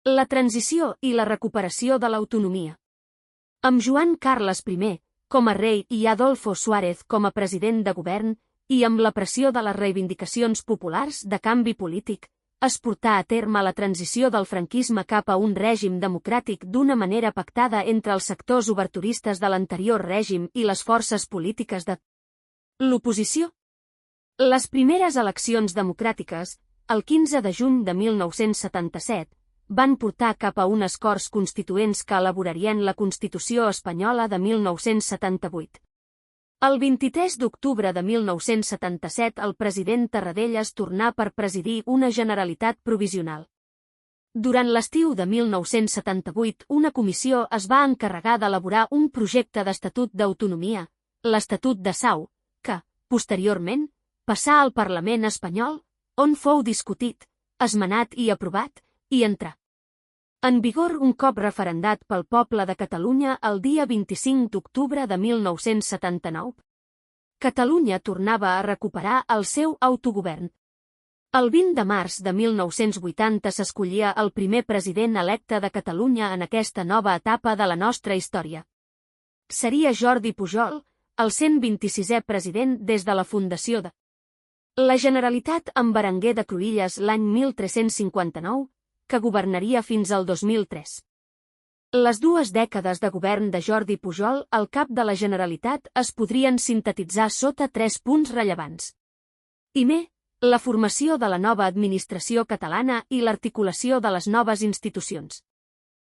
La transició i la recuperació de l'autonomia. Amb Joan Carles I com a rei i Adolfo Suárez com a president de govern, i amb la pressió de les reivindicacions populars de canvi polític, es portà a terme la transició del franquisme cap a un règim democràtic d'una manera pactada entre els sectors oberturistes de l'anterior règim i les forces polítiques de l'oposició. Les primeres eleccions democràtiques, el 15 de juny de 1977, van portar cap a unes Corts Constituents que elaborarien la Constitució espanyola de 1978. El 23 d'octubre de 1977 el president Tarradellas tornà per presidir una Generalitat provisional. Durant l'estiu de 1978 una comissió es va encarregar d'elaborar un projecte d'Estatut d'Autonomia, l'Estatut de Sau, que, posteriorment, passà al Parlament espanyol, on fou discutit, esmenat i aprovat, i entrà en vigor un cop referendat pel poble de Catalunya el dia 25 d'octubre de 1979. Catalunya tornava a recuperar el seu autogovern. El 20 de març de 1980 s'escollia el primer president electe de Catalunya en aquesta nova etapa de la nostra història. Seria Jordi Pujol, el 126è president des de la fundació de la Generalitat amb Berenguer de Cruïlles l'any 1359, que governaria fins al 2003. Les 2 dècades de govern de Jordi Pujol al cap de la Generalitat es podrien sintetitzar sota 3 punts rellevants. Primer, la formació de la nova administració catalana i l'articulació de les noves institucions.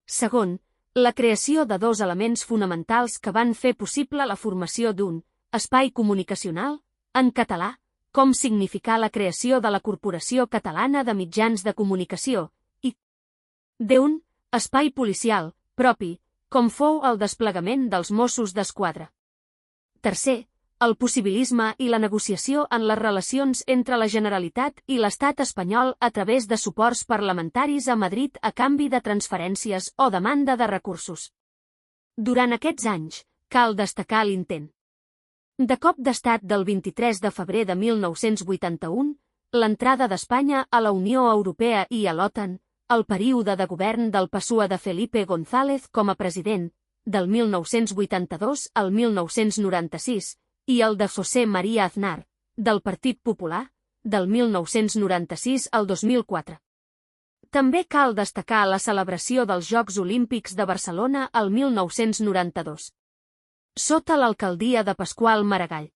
Segon, la creació de 2 elements fonamentals que van fer possible la formació d'un espai comunicacional, en català, com significar la creació de la Corporació Catalana de Mitjans de Comunicació, i d'un espai policial, propi, com fou el desplegament dels Mossos d'Esquadra. Tercer, el possibilisme i la negociació en les relacions entre la Generalitat i l'Estat espanyol a través de suports parlamentaris a Madrid a canvi de transferències o demanda de recursos. Durant aquests anys, cal destacar l'intent de cop d'estat del 23 de febrer de 1981, l'entrada d'Espanya a la Unió Europea i a l'OTAN, el període de govern del PSOE de Felipe González com a president, del 1982 al 1996, i el de José María Aznar, del Partit Popular, del 1996 al 2004. També cal destacar la celebració dels Jocs Olímpics de Barcelona el 1992. Sota l'alcaldia de Pasqual Maragall.